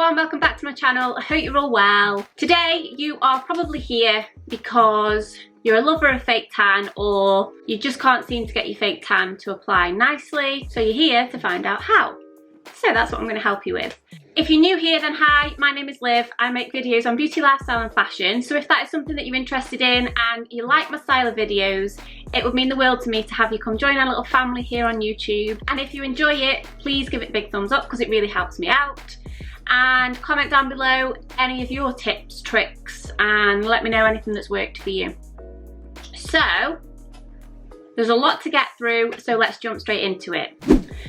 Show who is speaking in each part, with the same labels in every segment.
Speaker 1: everyone, welcome back to my channel. I hope you're all well. Today you are probably here because you're a lover of fake tan, or you just can't seem to get your fake tan to apply nicely, so you're here to find out how. So that's what I'm going to help you with. If you're new here, then hi, my name is Liv. I make videos on beauty, lifestyle and fashion, so if that is something that you're interested in and you like my style of videos, it would mean the world to me to have you come join our little family here on YouTube. And if you enjoy it, please give it a big thumbs up because it really helps me out. And comment down below any of your tips, tricks, and let me know anything that's worked for you. So, there's a lot to get through, so let's jump straight into it.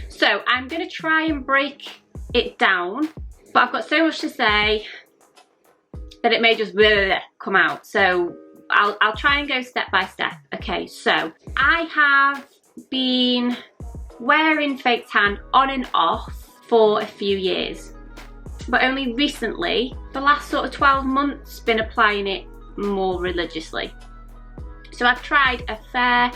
Speaker 1: So, I'm going to try and break it down, but I've got so much to say that it may just come out. So, I'll try and go step by step. Okay, so I have been wearing fake tan on and off for a few years. But only recently, the last sort of 12 months, been applying it more religiously. So I've tried a fair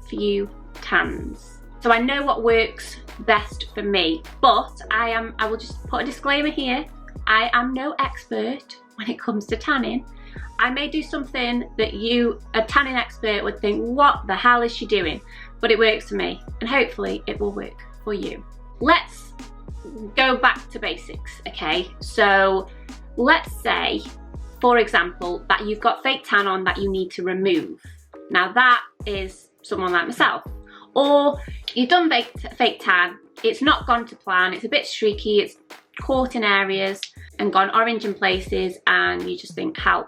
Speaker 1: few tans. So I know what works best for me, but I will just put a disclaimer here. I am no expert when it comes to tanning. I may do something that a tanning expert would think, what the hell is she doing? But it works for me, and hopefully it will work for you. Let's go back to basics, okay? So let's say, for example, that you've got fake tan on that you need to remove. Now that is someone like myself. Or you've done fake tan, it's not gone to plan, it's a bit streaky, it's caught in areas and gone orange in places, and you just think, help.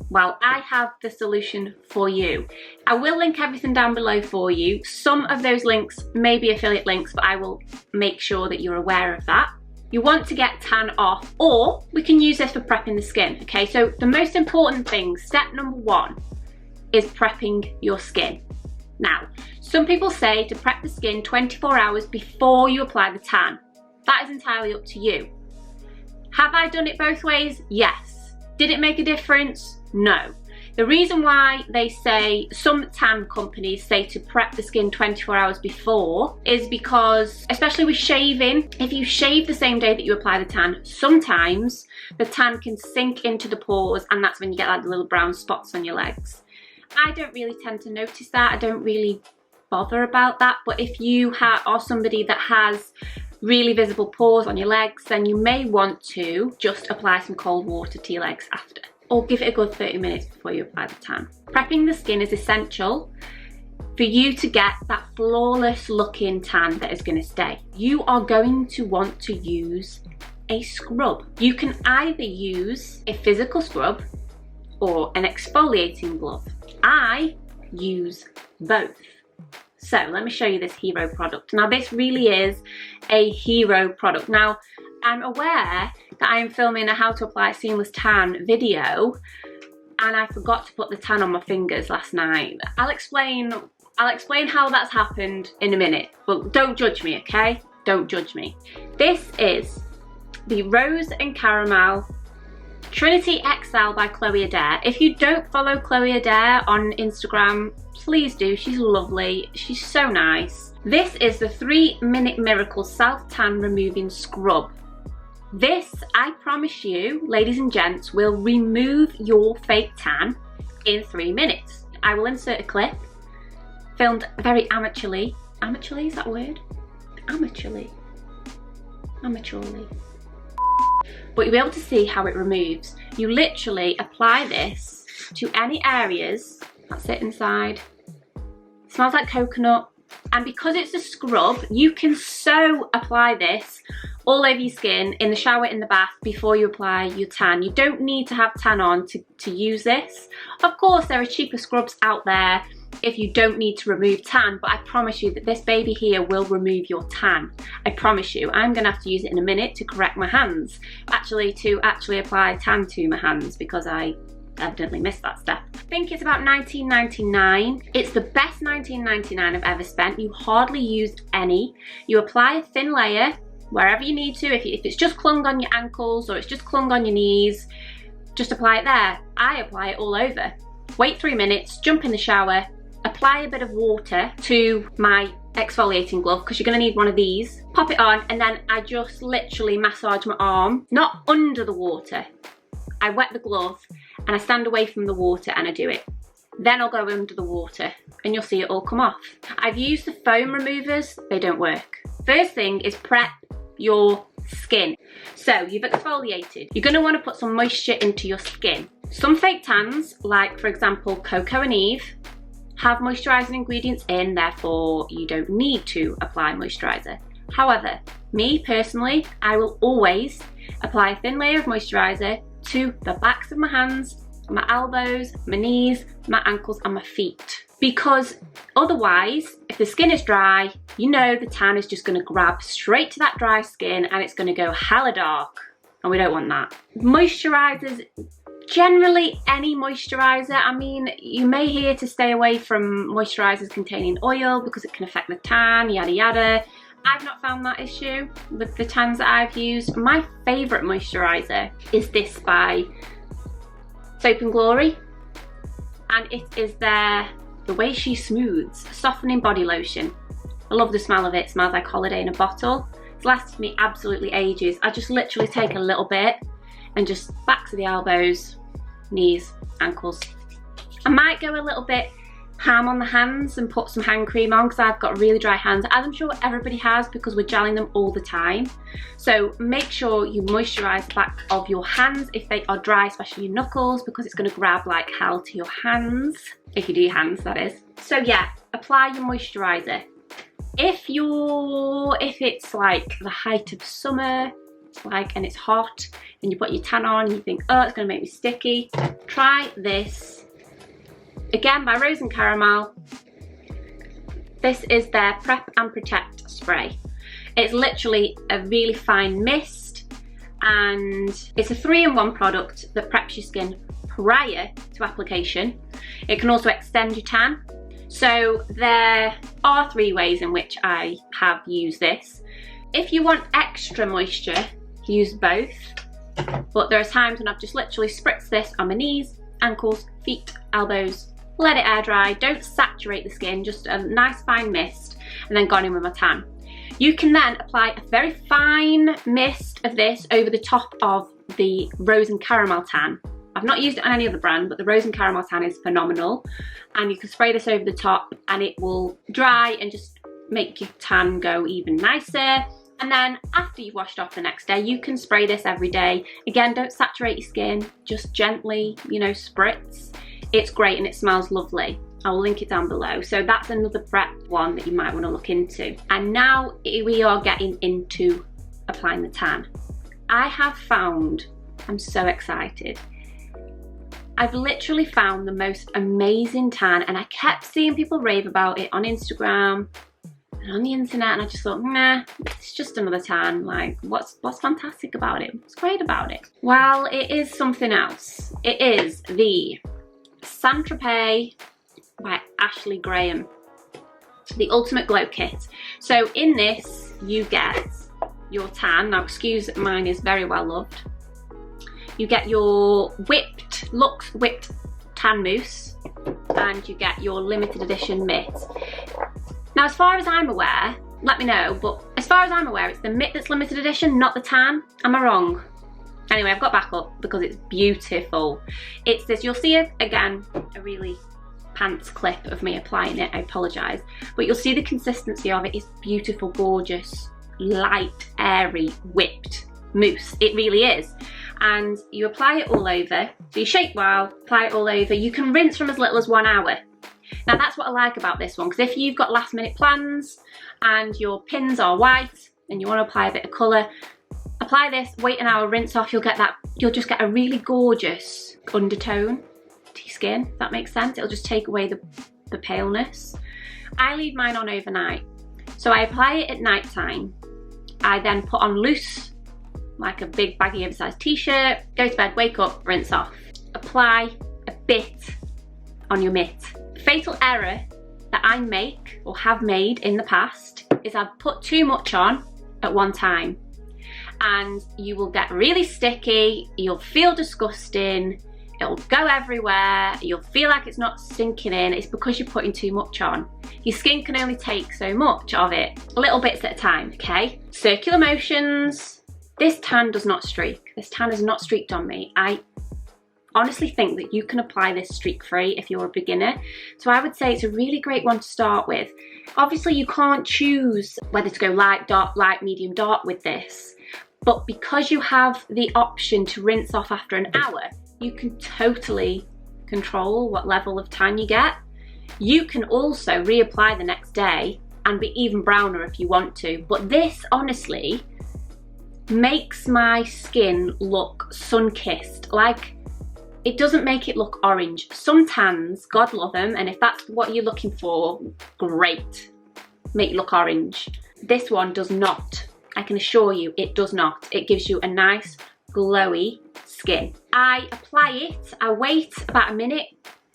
Speaker 1: Well, I have the solution for you. I will link everything down below for you. Some of those links may be affiliate links, but I will make sure that you're aware of that. You want to get tan off, or we can use this for prepping the skin, okay? So the most important thing, step number one, is prepping your skin. Now, some people say to prep the skin 24 hours before you apply the tan. That is entirely up to you. Have I done it both ways? Yes. Did it make a difference? No. The reason why they say, some tan companies say to prep the skin 24 hours before is because, especially with shaving, if you shave the same day that you apply the tan, sometimes the tan can sink into the pores, and that's when you get like the little brown spots on your legs. I don't really tend to notice that. I don't really bother about that, but if you are somebody that has really visible pores on your legs, then you may want to just apply some cold water to your legs after, or give it a good 30 minutes before you apply the tan. Prepping the skin is essential for you to get that flawless looking tan that is going to stay. You are going to want to use a scrub. You can either use a physical scrub or an exfoliating glove. I use both. So let me show you this hero product. Now this really is a hero product. Now I'm aware that I am filming a how to apply a seamless tan video, and I forgot to put the tan on my fingers last night. I'll explain how that's happened in a minute, but don't judge me, okay? Don't judge me. This is the Rose and Caramel Trinity XL by Chloe Adair. If you don't follow Chloe Adair on Instagram, please do. She's lovely. She's so nice. This is the 3-Minute Miracle Self Tan Removing Scrub. This, I promise you, ladies and gents, will remove your fake tan in 3 minutes. I will insert a clip filmed very amateurly. Amateurly, is that a word? Amateurly. But you'll be able to see how it removes. You literally apply this to any areas. That's it inside. It smells like coconut. And because it's a scrub, you can so apply this all over your skin, in the shower, in the bath, before you apply your tan. You don't need to have tan on to use this. Of course, there are cheaper scrubs out there if you don't need to remove tan, but I promise you that this baby here will remove your tan. I promise you. I'm gonna have to use it in a minute to correct my hands. To actually apply tan to my hands, because I evidently missed that step. I think it's about $19.99. It's the best $19.99 I've ever spent. You hardly used any. You apply a thin layer wherever you need to. If it's just clung on your ankles or it's just clung on your knees, just apply it there. I apply it all over. Wait 3 minutes, jump in the shower, apply a bit of water to my exfoliating glove, because you're going to need one of these. Pop it on, and then I just literally massage my arm, not under the water. I wet the glove and I stand away from the water and I do it. Then I'll go under the water and you'll see it all come off. I've used the foam removers, they don't work. First thing is prep your skin. So you've exfoliated. You're going to want to put some moisture into your skin. Some fake tans, like for example Coco and Eve, have moisturising ingredients in, therefore you don't need to apply moisturiser. However, me personally, I will always apply a thin layer of moisturiser to the backs of my hands, my elbows, my knees, my ankles and my feet. Because otherwise, if the skin is dry, you know the tan is just going to grab straight to that dry skin and it's going to go hella dark. And we don't want that. Moisturisers, generally any moisturiser. I mean, you may hear to stay away from moisturisers containing oil because it can affect the tan, yada yada. I've not found that issue with the tans that I've used. My favourite moisturiser is this by Soap & Glory, and it is their The Way She Smooths Softening Body Lotion. I love the smell of it. It smells like holiday in a bottle. It's lasted me absolutely ages. I just literally take a little bit and just backs of the elbows, knees, ankles. I might go a little bit ham on the hands and put some hand cream on because I've got really dry hands, as I'm sure everybody has because we're gelling them all the time. So make sure you moisturise the back of your hands if they are dry, especially your knuckles, because it's going to grab like hell to your hands, if you do your hands that is. So yeah, apply your moisturiser. If it's like the height of summer, and it's hot and you put your tan on and you think, oh, it's going to make me sticky, try this. Again, by Rose and Caramel. This is their Prep and Protect spray. It's literally a really fine mist and it's a 3-in-1 product that preps your skin prior to application. It can also extend your tan. So there are 3 ways in which I have used this. If you want extra moisture, use both. But there are times when I've just literally spritzed this on my knees, ankles, feet, elbows, let it air dry, don't saturate the skin, just a nice fine mist, and then gone in with my tan. You can then apply a very fine mist of this over the top of the Rose and Caramel tan. I've not used it on any other brand, but the Rose and Caramel tan is phenomenal. And you can spray this over the top and it will dry and just make your tan go even nicer. And then after you've washed off the next day, you can spray this every day. Again, don't saturate your skin, just gently, you know, spritz. It's great and it smells lovely. I'll link it down below. So that's another prep one that you might want to look into. And now we are getting into applying the tan. I have found, I'm so excited, I've literally found the most amazing tan, and I kept seeing people rave about it on Instagram and on the internet, and I just thought, nah, it's just another tan. Like, what's fantastic about it? What's great about it? Well, it is something else. It is the tropez by Ashley Graham, the Ultimate Glow Kit. So in this, you get your tan. Now, excuse, mine is very well loved. You get your Luxe whipped tan mousse, and you get your limited edition mitt. Now, as far as I'm aware, let me know, but as far as I'm aware, it's the mitt that's limited edition, not the tan. Am I wrong? Anyway, I've got back up because it's beautiful. It's this, you'll see it again, a really pants clip of me applying it, I apologise. But you'll see the consistency of it is beautiful, gorgeous, light, airy, whipped mousse. It really is. And you apply it all over. So you shake well, apply it all over. You can rinse from as little as 1 hour. Now that's what I like about this one, because if you've got last minute plans and your pins are white and you want to apply a bit of colour, apply this, wait an hour, rinse off, you'll just get a really gorgeous undertone to your skin, if that makes sense. It'll just take away the paleness. I leave mine on overnight. So I apply it at night time. I then put on loose, like a big baggy oversized t-shirt, go to bed, wake up, rinse off. Apply a bit on your mitt. The fatal error that I make or have made in the past is I've put too much on at one time, and you will get really sticky, you'll feel disgusting, it'll go everywhere, you'll feel like it's not sinking in. It's because you're putting too much on. Your skin can only take so much of it, little bits at a time, okay? Circular motions. This tan does not streak. This tan is not streaked on me. I honestly think that you can apply this streak-free if you're a beginner. So I would say it's a really great one to start with. Obviously you can't choose whether to go light, dark, light, medium, dark with this, but because you have the option to rinse off after an hour, you can totally control what level of tan you get. You can also reapply the next day and be even browner if you want to, but this honestly makes my skin look sun-kissed. Like, it doesn't make it look orange. Some tans, God love them, and if that's what you're looking for, great, make it look orange. This one does not. I can assure you it does not. It gives you a nice glowy skin. I apply it, I wait about a minute,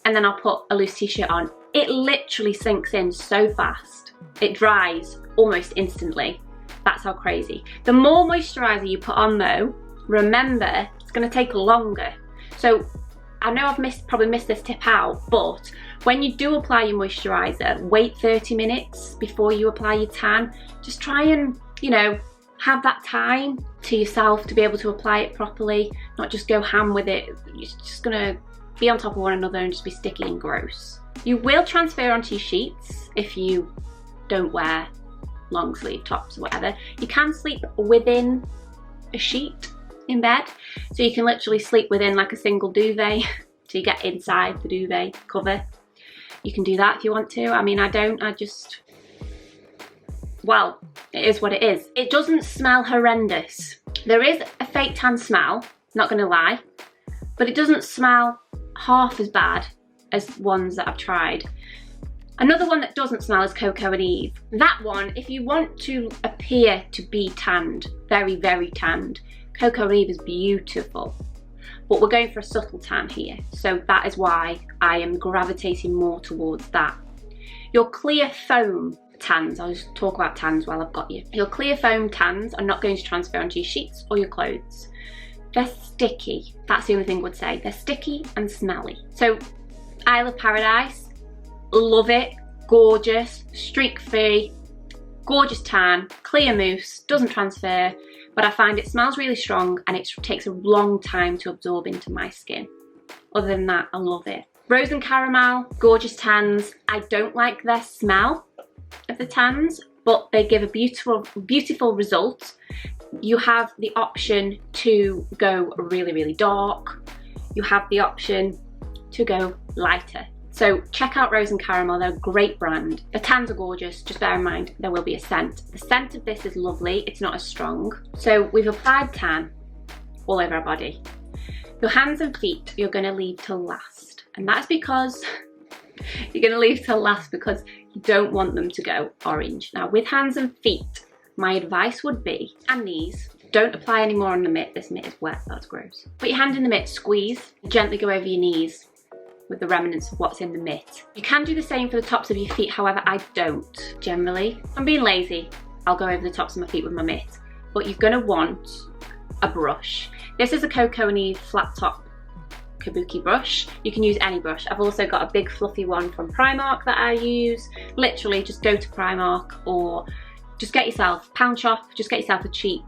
Speaker 1: and then I'll put a loose t-shirt on. It literally sinks in so fast. It dries almost instantly. That's how crazy. The more moisturizer you put on though, remember, it's gonna take longer. So I know I've probably missed this tip out, but when you do apply your moisturizer, wait 30 minutes before you apply your tan. Just try and, you know, have that time to yourself to be able to apply it properly, not just go ham with it. It's just gonna be on top of one another and just be sticky and gross. You will transfer onto your sheets if you don't wear long sleeve tops or whatever. You can sleep within a sheet in bed, so you can literally sleep within like a single duvet, so you get inside the duvet cover. You can do that if you want to. I mean, I don't, I just, well, it is what it is. It doesn't smell horrendous. There is a fake tan smell, not gonna lie, but it doesn't smell half as bad as ones that I've tried. Another one that doesn't smell is Cocoa and Eve. That one, if you want to appear to be tanned, very, very tanned, Cocoa and Eve is beautiful. But we're going for a subtle tan here, so that is why I am gravitating more towards that. Your clear foam tans, I'll just talk about tans while I've got you. Your clear foam tans are not going to transfer onto your sheets or your clothes. They're sticky, that's the only thing I would say. They're sticky and smelly. So Isle of Paradise, love it, gorgeous, streak-free, gorgeous tan, clear mousse, doesn't transfer, but I find it smells really strong and it takes a long time to absorb into my skin. Other than that, I love it. Rose and Caramel, gorgeous tans. I don't like their smell of the tans, but they give a beautiful, beautiful result. You have the option to go really, really dark. You have the option to go lighter. So check out Rose and Caramel, they're a great brand. The tans are gorgeous, just bear in mind there will be a scent. The scent of this is lovely, it's not as strong. So we've applied tan all over our body. Your hands and feet you're gonna leave till last. And that's because you're gonna leave till last because you don't want them to go orange. Now with hands and feet, my advice would be, and knees, don't apply any more on the mitt. This mitt is wet, that's gross. Put your hand in the mitt, squeeze, gently go over your knees with the remnants of what's in the mitt. You can do the same for the tops of your feet, however I don't generally. If I'm being lazy, I'll go over the tops of my feet with my mitt, but you're gonna want a brush. This is a Cocoa and Eve flat top kabuki brush. You can use any brush. I've also got a big fluffy one from Primark that I use. Literally just go to Primark or just get yourself, pound shop, just get yourself a cheap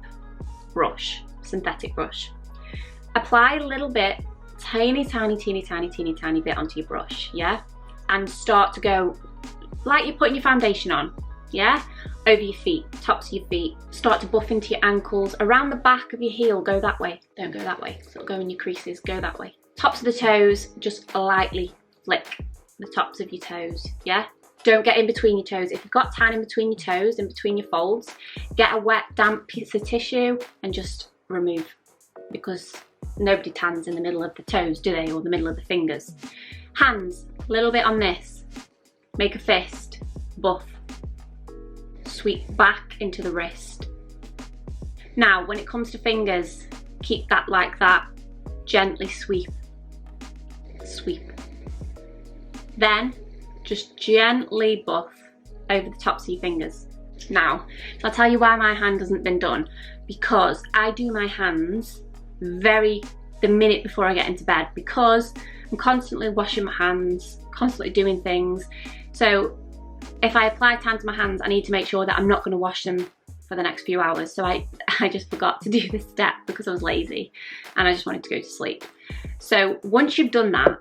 Speaker 1: brush, synthetic brush. Apply a little bit, teeny tiny bit onto your brush, yeah? And start to go like you're putting your foundation on, yeah? Over your feet, tops of your feet. Start to buff into your ankles, around the back of your heel, go that way. Don't go that way, so go in your creases, go that way. Tops of the toes, just lightly flick the tops of your toes, yeah? Don't get in between your toes. If you've got tan in between your toes, in between your folds, get a wet, damp piece of tissue and just remove, because nobody tans in the middle of the toes, do they? Or the middle of the fingers. Hands, a little bit on this. Make a fist, buff. Sweep back into the wrist. Now, when it comes to fingers, keep that like that. Gently sweep. Sweep. Then, just gently buff over the tops of your fingers. Now, I'll tell you why my hand hasn't been done. Because I do my hands very the minute before I get into bed, because I'm constantly washing my hands, constantly doing things. So if I apply tan to my hands, I need to make sure that I'm not going to wash them for the next few hours. So I just forgot to do this step because I was lazy and I just wanted to go to sleep. So once you've done that,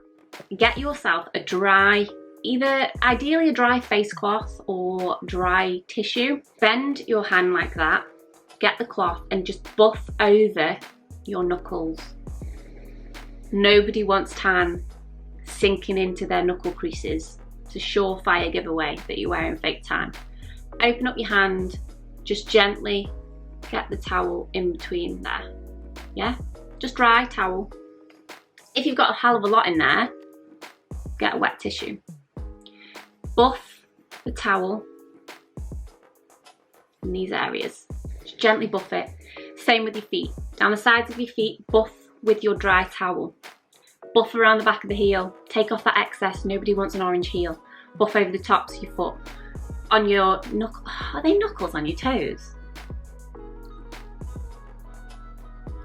Speaker 1: get yourself a dry, ideally a dry face cloth or dry tissue. Bend your hand like that, get the cloth and just buff over your knuckles. Nobody wants tan sinking into their knuckle creases. It's a surefire giveaway that you're wearing fake tan. Open up your hand, just gently get the towel in between there. Yeah, just dry towel. If you've got a hell of a lot in there, get a wet tissue. Buff the towel in these areas. Just gently buff it. Same with your feet. Down the sides of your feet, buff with your dry towel. Buff around the back of the heel. Take off that excess. Nobody wants an orange heel. Buff over the tops of your foot. On your knuckles. Are they knuckles on your toes?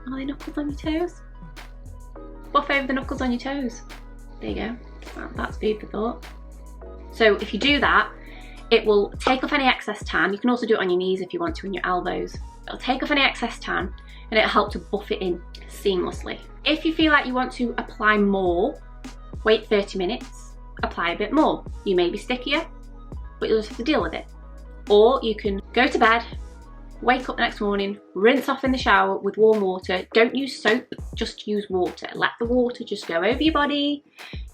Speaker 1: Are they knuckles on your toes? Buff over the knuckles on your toes. There you go. Well, that's food for thought. So if you do that, it will take off any excess tan. You can also do it on your knees if you want to, and your elbows. It'll take off any excess tan and it'll help to buff it in seamlessly. If you feel like you want to apply more, wait 30 minutes, apply a bit more. You may be stickier, but you'll just have to deal with it. Or you can go to bed, wake up the next morning, rinse off in the shower with warm water. Don't use soap, just use water. Let the water just go over your body.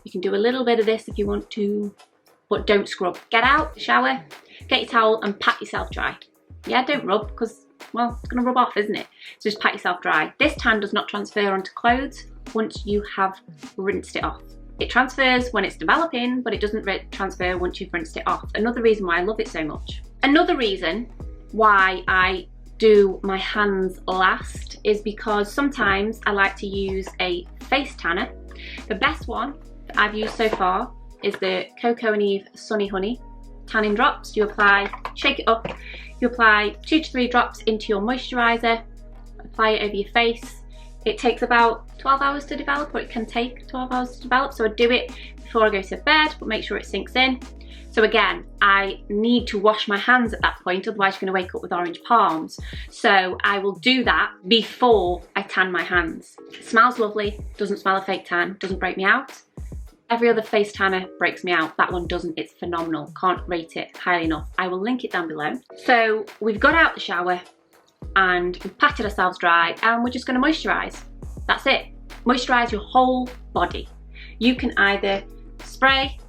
Speaker 1: You can do a little bit of this if you want to, but don't scrub. Get out, shower, get your towel and pat yourself dry. Yeah, don't rub because, well, it's gonna rub off, isn't it? So just pat yourself dry. This tan does not transfer onto clothes once you have rinsed it off. It transfers when it's developing, but it doesn't transfer once you've rinsed it off. Another reason why I love it so much. Another reason why I do my hands last is because sometimes I like to use a face tanner. The best one that I've used so far is the Coco and Eve Sunny Honey tanning drops. You apply, shake it up, you apply 2 to 3 drops into your moisturiser, apply it over your face. It takes about 12 hours to develop, or it can take 12 hours to develop, so I do it before I go to bed, but make sure it sinks in. So again, I need to wash my hands at that point, otherwise you're going to wake up with orange palms. So I will do that before I tan my hands. It smells lovely, doesn't smell of fake tan, doesn't break me out. Every other face tanner breaks me out. That one doesn't. It's phenomenal. Can't rate it highly enough. I will link it down below. So we've got out the shower and we've patted ourselves dry and we're just going to moisturise. That's it. Moisturise your whole body. You can either spray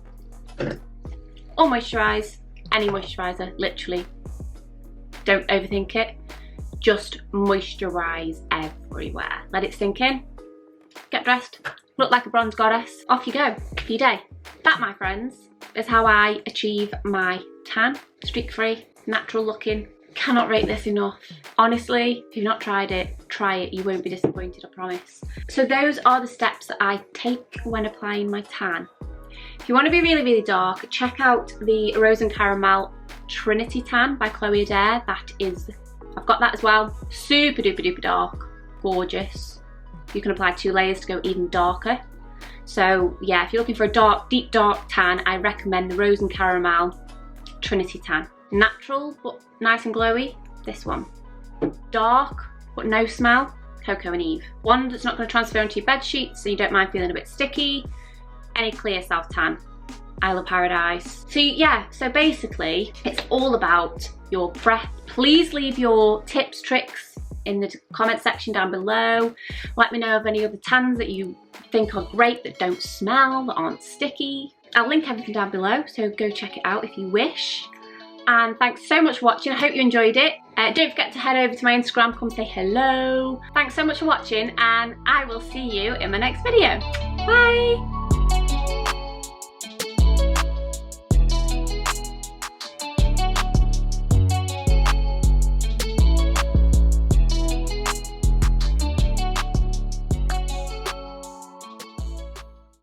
Speaker 1: or moisturise, any moisturiser, literally. Don't overthink it. Just moisturise everywhere. Let it sink in. Get dressed. Look like a bronze goddess. Off you go for your day. That, my friends, is how I achieve my tan. Streak-free, natural looking. Cannot rate this enough. Honestly, if you've not tried it, try it. You won't be disappointed, I promise. So those are the steps that I take when applying my tan. If you want to be really, really dark, check out the Rose and Caramel Trinity Tan by Chloe Adair. That is, I've got that as well. Super duper duper dark. Gorgeous. You can apply 2 layers to go even darker. So yeah, if you're looking for a dark, deep dark tan, I recommend the Rose and Caramel Trinity Tan. Natural but nice and glowy, this one. Dark but no smell, Coco and Eve. One that's not going to transfer onto your bed sheets so you don't mind feeling a bit sticky. Any clear self tan, Isle of Paradise. So yeah, so basically it's all about your breath. Please leave your tips, tricks in the comment section down below. Let me know of any other tans that you think are great, that don't smell, that aren't sticky. I'll link everything down below, so go check it out if you wish. And thanks so much for watching. I hope you enjoyed it. Don't forget to head over to my Instagram, come say hello. Thanks so much for watching, and I will see you in my next video. Bye.